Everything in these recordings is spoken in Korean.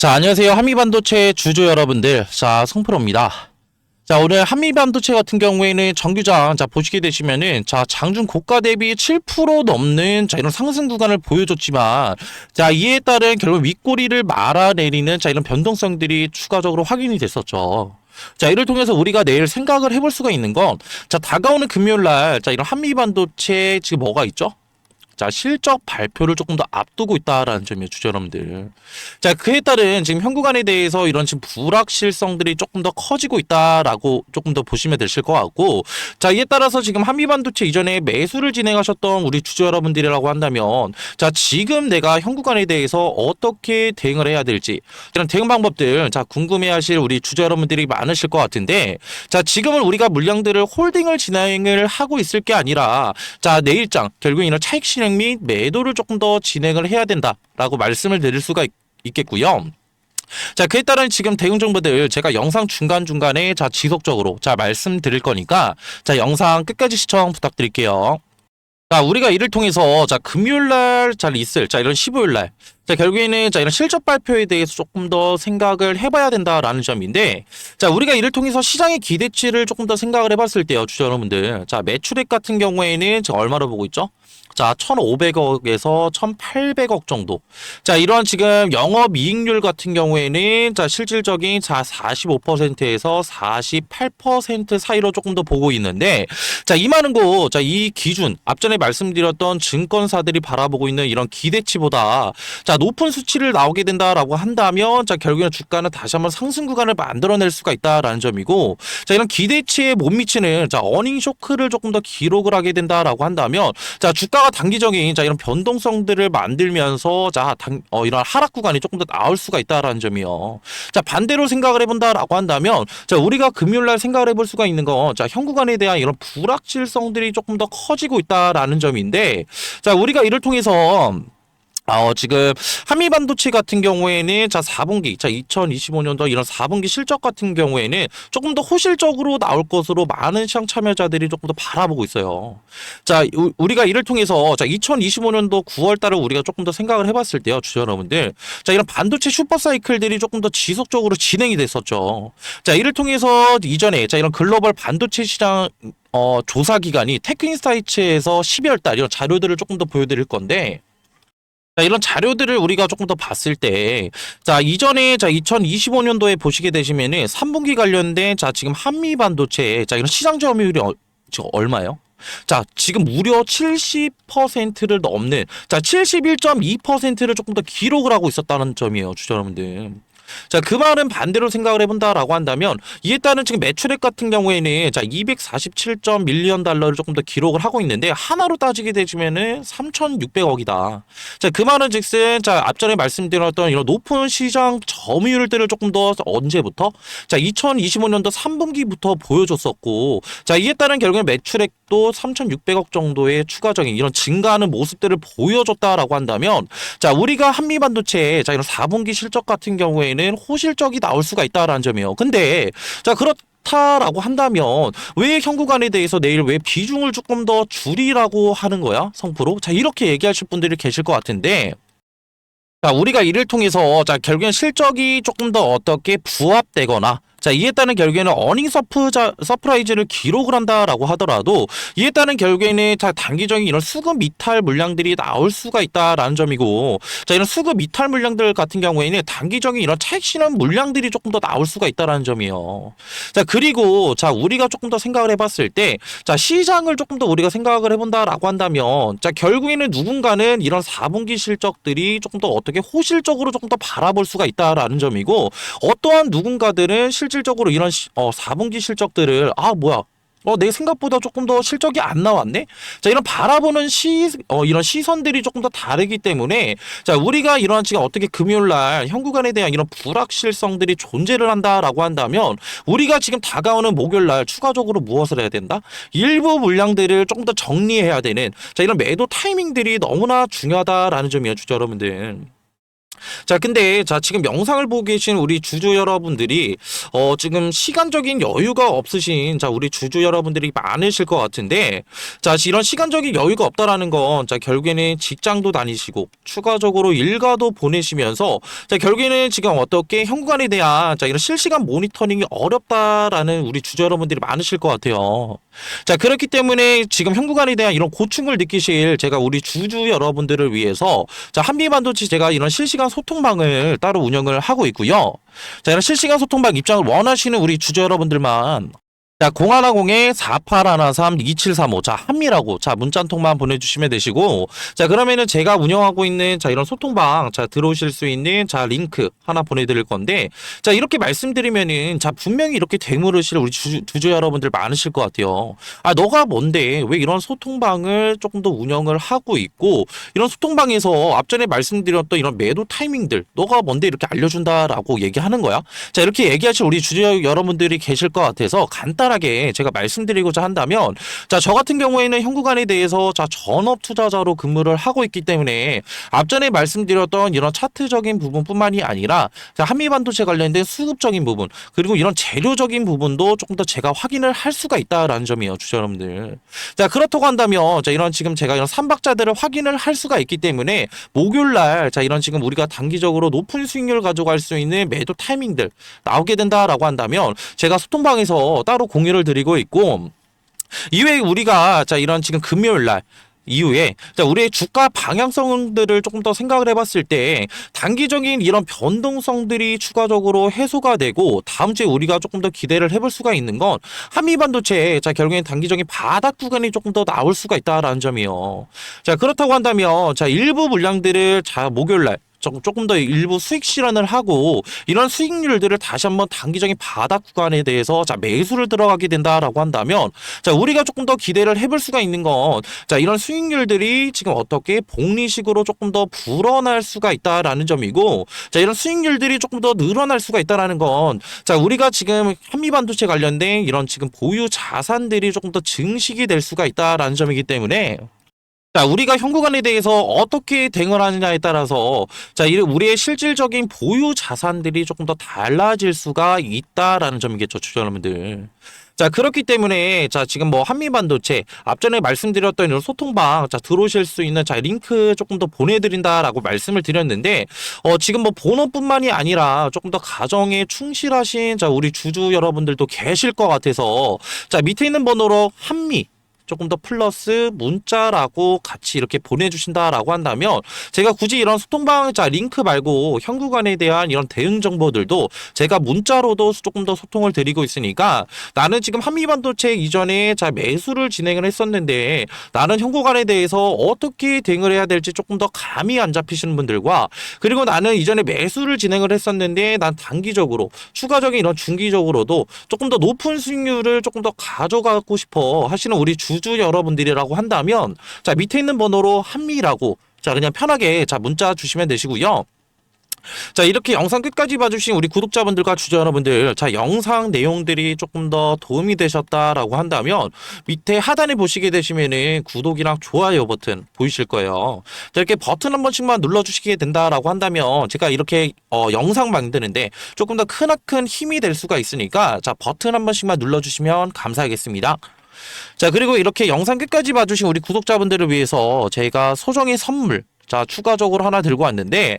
자, 안녕하세요. 한미반도체 주주 여러분들. 자, 성프로입니다. 자, 오늘 한미반도체 같은 경우에는 정규장, 자, 보시게 되시면은, 자, 장중 고가 대비 7% 넘는, 자, 이런 상승 구간을 보여줬지만, 자, 이에 따른 결국 윗꼬리를 말아내리는, 자, 이런 변동성들이 추가적으로 확인이 됐었죠. 자, 이를 통해서 우리가 내일 생각을 해볼 수가 있는 건, 자, 다가오는 금요일 날, 자, 이런 한미반도체 지금 뭐가 있죠? 자, 실적 발표를 조금 더 앞두고 있다라는 점이에요, 주주 여러분들. 자, 그에 따른 지금 현구간에 대해서 이런 지금 불확실성들이 조금 더 커지고 있다라고 조금 더 보시면 되실 것 같고, 자, 이에 따라서 지금 한미반도체 이전에 매수를 진행하셨던 우리 주주 여러분들이라고 한다면, 자, 지금 내가 현구간에 대해서 어떻게 대응을 해야 될지, 이런 대응 방법들, 자, 궁금해하실 우리 주주 여러분들이 많으실 것 같은데, 자, 지금은 우리가 물량들을 홀딩을 진행을 하고 있을 게 아니라, 자, 내일장, 결국 이런 차익 실행 및 매도를 조금 더 진행을 해야 된다라고 말씀을 드릴 수가 있겠고요. 자, 그에 따른 지금 대응 정보들 제가 영상 중간중간에 자, 지속적으로 자, 말씀드릴 거니까 자, 영상 끝까지 시청 부탁드릴게요. 자, 우리가 이를 통해서 자, 금요일 날 잘 있을 자, 이런 15일 날 자, 결국에는 자, 이런 실적 발표에 대해서 조금 더 생각을 해봐야 된다라는 점인데, 자, 우리가 이를 통해서 시장의 기대치를 조금 더 생각을 해봤을 때요, 주주 여러분들. 자, 매출액 같은 경우에는 지금 얼마로 보고 있죠? 자, 1,500억에서 1,800억 정도. 자, 이러한 지금 영업이익률 같은 경우에는 자, 실질적인 자, 45%에서 48% 사이로 조금 더 보고 있는데, 자, 이 많은 곳, 자, 이 기준, 앞전에 말씀드렸던 증권사들이 바라보고 있는 이런 기대치보다 자, 높은 수치를 나오게 된다라고 한다면, 자, 결국에는 주가는 다시 한번 상승 구간을 만들어낼 수가 있다라는 점이고, 자, 이런 기대치에 못 미치는 자, 어닝 쇼크를 조금 더 기록을 하게 된다라고 한다면, 자, 주가가 단기적인 자, 이런 변동성들을 만들면서 자, 이런 하락 구간이 조금 더 나올 수가 있다라는 점이요. 자, 반대로 생각을 해본다라고 한다면, 자, 우리가 금요일 날 생각을 해볼 수가 있는 건, 자, 현 구간에 대한 이런 불확실성들이 조금 더 커지고 있다라는 점인데, 자, 우리가 이를 통해서 지금 한미반도체 같은 경우에는 자, 4분기, 자, 2025년도 이런 4분기 실적 같은 경우에는 조금 더 호실적으로 나올 것으로 많은 시장 참여자들이 조금 더 바라보고 있어요. 자, 우리가 이를 통해서 자, 2025년도 9월 달을 우리가 조금 더 생각을 해봤을 때요, 주주 여러분들. 자, 이런 반도체 슈퍼사이클들이 조금 더 지속적으로 진행이 됐었죠. 자, 이를 통해서 이전에 자, 이런 글로벌 반도체 시장 조사 기관이 테크인사이츠에서 12월 달 이런 자료들을 조금 더 보여드릴 건데, 자, 이런 자료들을 우리가 조금 더 봤을 때, 자, 이전에, 자, 2025년도에 보시게 되시면은 3분기 관련된, 자, 지금 한미 반도체, 자, 이런 시장 점유율이 지금 얼마예요? 자, 지금 무려 70%를 넘는, 자, 71.2%를 조금 더 기록을 하고 있었다는 점이에요, 주주 여러분들. 자, 그 말은 반대로 생각을 해본다라고 한다면, 이에 따른 지금 매출액 같은 경우에는 자, 247.밀리언 달러를 조금 더 기록을 하고 있는데, 하나로 따지게 되면은 3,600억이다. 자, 그 말은 즉슨 자, 앞전에 말씀드렸던 이런 높은 시장 점유율들을 조금 더 언제부터? 자, 2025년도 3분기부터 보여줬었고, 자, 이에 따른 결국엔 매출액도 3,600억 정도의 추가적인 이런 증가하는 모습들을 보여줬다라고 한다면, 자, 우리가 한미반도체 자, 이런 4분기 실적 같은 경우에는 호실적이 나올 수가 있다라는 점이에요. 근데 자, 그렇다라고 한다면 왜 현구간에 대해서 내일 왜 비중을 조금 더 줄이라고 하는 거야, 성프로? 자, 이렇게 얘기하실 분들이 계실 것 같은데, 자, 우리가 이를 통해서 자, 결국엔 실적이 조금 더 어떻게 부합되거나, 자, 이에 따른 결국에는 어닝 서프라이즈를 기록을 한다라고 하더라도, 이에 따른 결국에는 자, 단기적인 이런 수급 미탈 물량들이 나올 수가 있다라는 점이고, 자, 이런 수급 미탈 물량들 같은 경우에는 단기적인 이런 차익 실현 물량들이 조금 더 나올 수가 있다라는 점이에요. 자, 그리고 자, 우리가 조금 더 생각을 해봤을 때, 자, 시장을 조금 더 우리가 생각을 해본다라고 한다면, 자, 결국에는 누군가는 이런 4분기 실적들이 조금 더 어떻게 호실적으로 조금 더 바라볼 수가 있다라는 점이고, 어떠한 누군가들은 실질적으로 이런 4분기 실적들을 뭐야, 내 생각보다 조금 더 실적이 안 나왔네? 자, 이런 바라보는 이런 시선들이 조금 더 다르기 때문에, 자, 우리가 이러한 지금 어떻게 금요일 날 현구간에 대한 이런 불확실성들이 존재를 한다라고 한다면, 우리가 지금 다가오는 목요일 날 추가적으로 무엇을 해야 된다? 일부 물량들을 조금 더 정리해야 되는, 자, 이런 매도 타이밍들이 너무나 중요하다라는 점이에요, 주주 여러분들. 자, 근데 자, 지금 영상을 보고 계신 우리 주주 여러분들이 지금 시간적인 여유가 없으신 자, 우리 주주 여러분들이 많으실 것 같은데 자, 이런 시간적인 여유가 없다라는 건 자, 결국에는 직장도 다니시고 추가적으로 일가도 보내시면서 자, 결국에는 지금 어떻게 현금관에 대한 자, 이런 실시간 모니터링이 어렵다라는 우리 주주 여러분들이 많으실 것 같아요. 자, 그렇기 때문에 지금 현금관에 대한 이런 고충을 느끼실 제가 우리 주주 여러분들을 위해서 자, 한미반도체 제가 이런 실시간 소통방을 따로 운영을 하고 있고요. 자, 이런 실시간 소통방 입장을 원하시는 우리 주주 여러분들만 자, 0110-4813-2735. 자, 한미라고. 자, 문자 한 통만 보내주시면 되시고. 자, 그러면은 제가 운영하고 있는 자, 이런 소통방. 자, 들어오실 수 있는 자, 링크 하나 보내드릴 건데. 자, 이렇게 말씀드리면은 자, 분명히 이렇게 되물으실 우리 주주 여러분들 많으실 것 같아요. 아, 너가 뭔데? 왜 이런 소통방을 조금 더 운영을 하고 있고, 이런 소통방에서 앞전에 말씀드렸던 이런 매도 타이밍들, 너가 뭔데 이렇게 알려준다라고 얘기하는 거야? 자, 이렇게 얘기하실 우리 주주 여러분들이 계실 것 같아서 간단하게 제가 말씀드리고자 한다면 자, 저 같은 경우에는 현구간에 대해서 자, 전업 투자자로 근무를 하고 있기 때문에 앞전에 말씀드렸던 이런 차트적인 부분뿐만이 아니라 자, 한미반도체 관련된 수급적인 부분 그리고 이런 재료적인 부분도 조금 더 제가 확인을 할 수가 있다라는 점이에요, 주주 여러분들. 자, 그렇다고 한다면 자, 이런 지금 제가 이런 삼박자들을 확인을 할 수가 있기 때문에 목요일날 자, 이런 지금 우리가 단기적으로 높은 수익률을 가져갈 수 있는 매도 타이밍들 나오게 된다라고 한다면 제가 소통방에서 따로 공유를 드리고 있고 이외에 우리가 자, 이런 지금 금요일 날 이후에 자, 우리의 주가 방향성들을 조금 더 생각을 해봤을 때 단기적인 이런 변동성들이 추가적으로 해소가 되고 다음 주에 우리가 조금 더 기대를 해볼 수가 있는 건 한미반도체 자, 결국엔 단기적인 바닥 구간이 조금 더 나올 수가 있다라는 점이요. 자, 그렇다고 한다면 자, 일부 물량들을 자, 목요일 날 조금 더 일부 수익 실현을 하고 이런 수익률들을 다시 한번 단기적인 바닥 구간에 대해서 자, 매수를 들어가게 된다라고 한다면 자, 우리가 조금 더 기대를 해볼 수가 있는 건 자, 이런 수익률들이 지금 어떻게 복리식으로 조금 더 불어날 수가 있다라는 점이고 자, 이런 수익률들이 조금 더 늘어날 수가 있다라는 건 자, 우리가 지금 한미반도체 관련된 이런 지금 보유 자산들이 조금 더 증식이 될 수가 있다라는 점이기 때문에 자, 우리가 현구간에 대해서 어떻게 대응을 하느냐에 따라서 자, 우리의 실질적인 보유 자산들이 조금 더 달라질 수가 있다라는 점이겠죠, 주주 여러분들. 자, 그렇기 때문에 자, 지금 뭐 한미반도체 앞전에 말씀드렸던 이런 소통방 자, 들어오실 수 있는 자, 링크 조금 더 보내드린다라고 말씀을 드렸는데 지금 뭐 번호뿐만이 아니라 조금 더 가정에 충실하신 자, 우리 주주 여러분들도 계실 것 같아서 자, 밑에 있는 번호로 한미 조금 더 플러스 문자라고 같이 이렇게 보내주신다라고 한다면 제가 굳이 이런 소통방 자, 링크 말고 현구간에 대한 이런 대응 정보들도 제가 문자로도 조금 더 소통을 드리고 있으니까 나는 지금 한미반도체 이전에 자, 매수를 진행을 했었는데 나는 현구간에 대해서 어떻게 대응을 해야 될지 조금 더 감이 안 잡히시는 분들과 그리고 나는 이전에 매수를 진행을 했었는데 난 단기적으로 추가적인 이런 중기적으로도 조금 더 높은 수익률을 조금 더 가져가고 싶어 하시는 우리 주주 여러분들이라고 한다면 자, 밑에 있는 번호로 한미라고 자, 그냥 편하게 자, 문자 주시면 되시고요. 자, 이렇게 영상 끝까지 봐주신 우리 구독자분들과 주주 여러분들 자, 영상 내용들이 조금 더 도움이 되셨다라고 한다면 밑에 하단에 보시게 되시면은 구독이랑 좋아요 버튼 보이실 거예요. 자, 이렇게 버튼 한 번씩만 눌러주시게 된다라고 한다면 제가 이렇게 영상 만드는데 조금 더 크나큰 힘이 될 수가 있으니까 자, 버튼 한 번씩만 눌러주시면 감사하겠습니다. 자, 그리고 이렇게 영상 끝까지 봐주신 우리 구독자분들을 위해서 제가 소정의 선물 자, 추가적으로 하나 들고 왔는데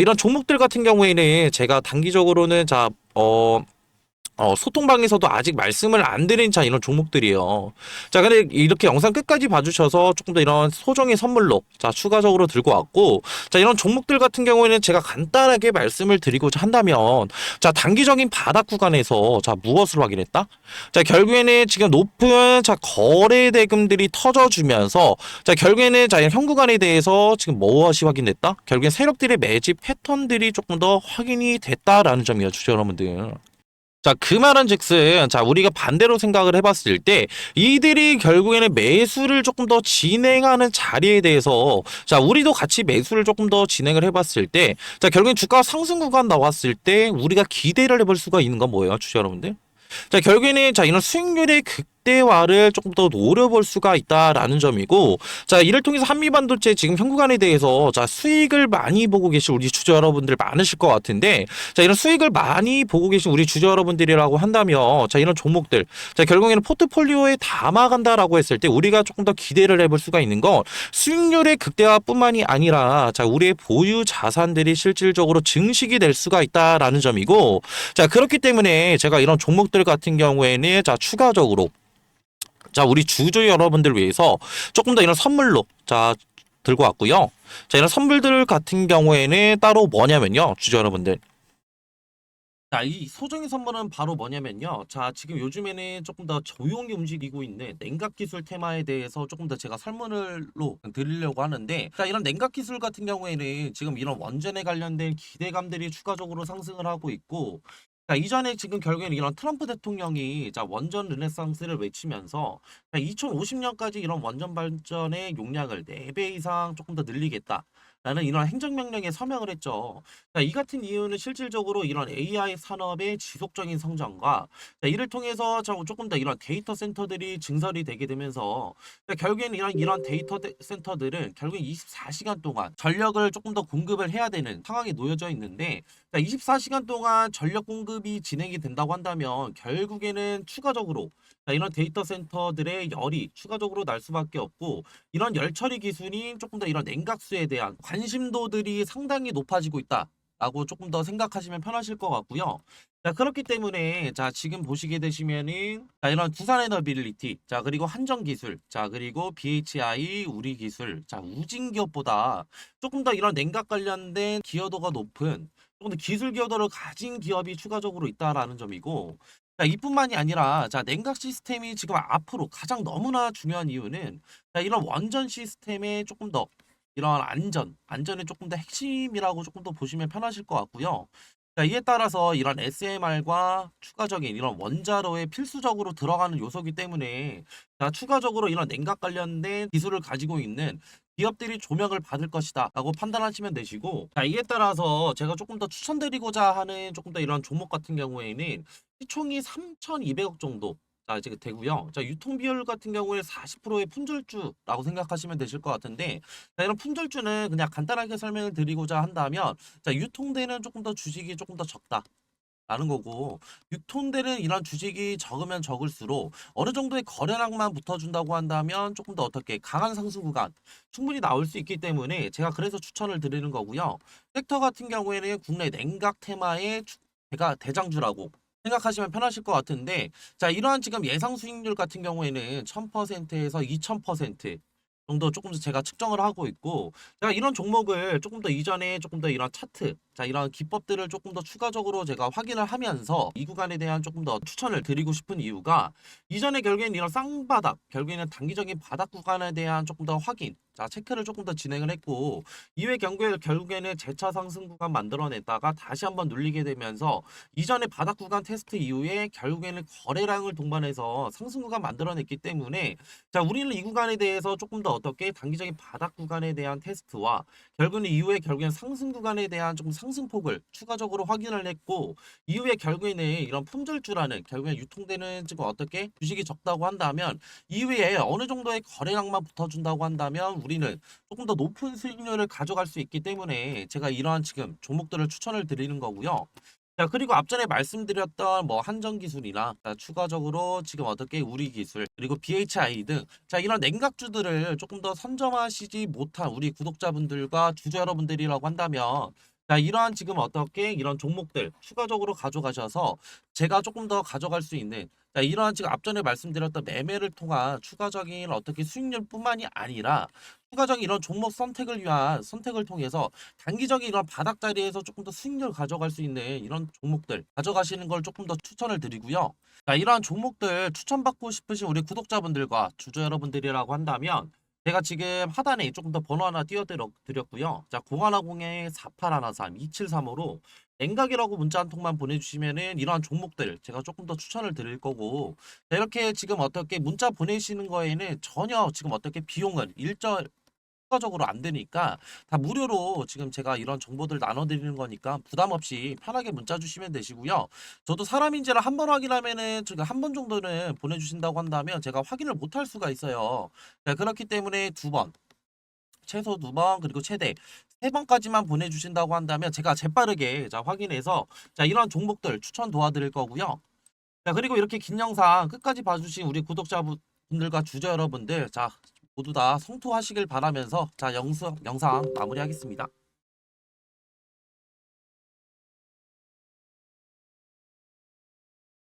이런 종목들 같은 경우에는 제가 단기적으로는 자, 소통방에서도 아직 말씀을 안 드린 자, 이런 종목들이에요. 자, 근데 이렇게 영상 끝까지 봐주셔서 조금 더 이런 소정의 선물로 자, 추가적으로 들고 왔고 자, 이런 종목들 같은 경우에는 제가 간단하게 말씀을 드리고자 한다면 자, 단기적인 바닥 구간에서 자, 무엇을 확인했다? 자, 결국에는 지금 높은 자, 거래 대금들이 터져주면서 자, 결국에는 자, 현 구간에 대해서 지금 무엇이 확인됐다? 결국엔 세력들의 매집 패턴들이 조금 더 확인이 됐다라는 점이에요, 주주 여러분들. 자, 그 말은 즉슨, 자, 우리가 반대로 생각을 해봤을 때, 이들이 결국에는 매수를 조금 더 진행하는 자리에 대해서, 자, 우리도 같이 매수를 조금 더 진행을 해봤을 때, 자, 결국엔 주가 상승 구간 나왔을 때, 우리가 기대를 해볼 수가 있는 건 뭐예요, 주주 여러분들? 자, 결국에는 자, 이런 수익률의 극대화를 조금 더 노려볼 수가 있다라는 점이고, 자, 이를 통해서 한미반도체 지금 현구간에 대해서 자, 수익을 많이 보고 계신 우리 주주 여러분들 많으실 것 같은데, 자, 이런 수익을 많이 보고 계신 우리 주주 여러분들이라고 한다면, 자, 이런 종목들, 자, 결국에는 포트폴리오에 담아간다라고 했을 때 우리가 조금 더 기대를 해볼 수가 있는 건 수익률의 극대화뿐만이 아니라, 자, 우리의 보유 자산들이 실질적으로 증식이 될 수가 있다라는 점이고, 자, 그렇기 때문에 제가 이런 종목들 같은 경우에는 자, 추가적으로 자, 우리 주주 여러분들 위해서 조금 더 이런 선물로 자, 들고 왔고요. 자, 이런 선물들 같은 경우에는 따로 뭐냐면요. 주주 여러분들. 자, 이 소정의 선물은 바로 뭐냐면요. 자, 지금 요즘에는 조금 더 조용히 움직이고 있는 냉각 기술 테마에 대해서 조금 더 제가 설문을로 드리려고 하는데, 자, 이런 냉각 기술 같은 경우에는 지금 이런 원전에 관련된 기대감들이 추가적으로 상승을 하고 있고, 자, 이전에 지금 결국에는 이런 트럼프 대통령이 자, 원전 르네상스를 외치면서 2050년까지 이런 원전 발전의 용량을 4배 이상 조금 더 늘리겠다. 라는 이런 행정명령에 서명을 했죠. 자, 이 같은 이유는 실질적으로 이런 AI 산업의 지속적인 성장과 자, 이를 통해서 조금 더 이런 데이터 센터들이 증설이 되게 되면서 자, 결국에는 이런 데이터 센터들은 결국엔 24시간 동안 전력을 조금 더 공급을 해야 되는 상황에 놓여져 있는데, 자, 24시간 동안 전력 공급이 진행이 된다고 한다면 결국에는 추가적으로 자, 이런 데이터 센터들의 열이 추가적으로 날 수밖에 없고, 이런 열 처리 기술이 조금 더 이런 냉각수에 대한 관심도들이 상당히 높아지고 있다라고 조금 더 생각하시면 편하실 것 같고요. 자, 그렇기 때문에 자, 지금 보시게 되시면은 자, 이런 두산에너빌리티, 자, 그리고 한전기술, 자, 그리고 BHI 우리기술, 자, 우진기업보다 조금 더 이런 냉각 관련된 기여도가 높은 조금 더 기술 기여도를 가진 기업이 추가적으로 있다라는 점이고, 자, 이뿐만이 아니라 자, 냉각 시스템이 지금 앞으로 가장 너무나 중요한 이유는 자, 이런 원전 시스템의 조금 더 이런 안전의 조금 더 핵심이라고 조금 더 보시면 편하실 것 같고요. 자, 이에 따라서 이런 SMR과 추가적인 이런 원자로에 필수적으로 들어가는 요소이기 때문에 자, 추가적으로 이런 냉각 관련된 기술을 가지고 있는 기업들이 조명을 받을 것이다 라고 판단하시면 되시고, 자, 이에 따라서 제가 조금 더 추천드리고자 하는 조금 더 이런 종목 같은 경우에는 시총이 3,200억 정도 자, 이제 되고요. 자, 유통 비율 같은 경우에 40%의 품절주라고 생각하시면 되실 것 같은데, 자, 이런 품절주는 그냥 간단하게 설명을 드리고자 한다면, 자, 유통되는 조금 더 주식이 조금 더 적다. 라는 거고, 유통되는 이런 주식이 적으면 적을수록 어느 정도의 거래량만 붙어준다고 한다면 조금 더 어떻게 강한 상승 구간 충분히 나올 수 있기 때문에 제가 그래서 추천을 드리는 거고요. 섹터 같은 경우에는 국내 냉각 테마의 제가 대장주라고 생각하시면 편하실 것 같은데, 자, 이러한 지금 예상 수익률 같은 경우에는 1000%에서 2000% 정도 조금 더 제가 측정을 하고 있고, 제가 이런 종목을 조금 더 이전에 조금 더 이런 차트, 자, 이런 기법들을 조금 더 추가적으로 제가 확인을 하면서 이 구간에 대한 조금 더 추천을 드리고 싶은 이유가, 이전에 결국에는 이런 쌍바닥, 결국에는 단기적인 바닥 구간에 대한 조금 더 확인, 자, 체크를 조금 더 진행을 했고, 이후에 경우에 결국에는 재차 상승 구간 만들어냈다가 다시 한번 눌리게 되면서 이전에 바닥 구간 테스트 이후에 결국에는 거래량을 동반해서 상승 구간 만들어냈기 때문에, 자, 우리는 이 구간에 대해서 조금 더 어떻게 단기적인 바닥 구간에 대한 테스트와 결국에는 이후에 결국에는 상승 구간에 대한 조금 상승폭을 추가적으로 확인을 했고, 이후에 결국에는 이런 품절주라는 결국에 유통되는 지금 어떻게 주식이 적다고 한다면 이후에 어느 정도의 거래량만 붙어준다고 한다면 우리는 조금 더 높은 수익률을 가져갈 수 있기 때문에 제가 이러한 지금 종목들을 추천을 드리는 거고요. 자, 그리고 앞전에 말씀드렸던 뭐 한전기술이나 자, 추가적으로 지금 어떻게 우리기술 그리고 BHI 등 자, 이런 냉각주들을 조금 더 선점하시지 못한 우리 구독자분들과 주주 여러분들이라고 한다면, 자, 이러한 지금 어떻게 이런 종목들 추가적으로 가져가셔서 제가 조금 더 가져갈 수 있는 자, 이러한 지금 앞전에 말씀드렸던 매매를 통한 추가적인 어떻게 수익률뿐만이 아니라 추가적인 이런 종목 선택을 위한 선택을 통해서 단기적인 이런 바닥 자리에서 조금 더 수익률 가져갈 수 있는 이런 종목들 가져가시는 걸 조금 더 추천을 드리고요. 자, 이러한 종목들 추천받고 싶으신 우리 구독자분들과 주주 여러분들이라고 한다면 제가 지금 하단에 조금 더 번호 하나 띄워드렸고요. 자, 0110-4813-2735로 냉각이라고 문자 한 통만 보내주시면은 이러한 종목들 제가 조금 더 추천을 드릴 거고, 자, 이렇게 지금 어떻게 문자 보내시는 거에는 전혀 지금 어떻게 비용은 일절 추가적으로 안 되니까 다 무료로 지금 제가 이런 정보들 나눠드리는 거니까 부담 없이 편하게 문자 주시면 되시고요. 저도 사람인지를 한 번 확인하면은 제가 한 번 정도는 보내주신다고 한다면 제가 확인을 못 할 수가 있어요. 자, 그렇기 때문에 두 번, 최소 두 번, 그리고 최대 세 번까지만 보내주신다고 한다면 제가 재빠르게 자 확인해서 자 이런 종목들 추천 도와드릴 거고요. 자, 그리고 이렇게 긴 영상 끝까지 봐주신 우리 구독자분들과 주주 여러분들, 자, 모두 다 성투하시길 바라면서, 자, 영상 마무리하겠습니다.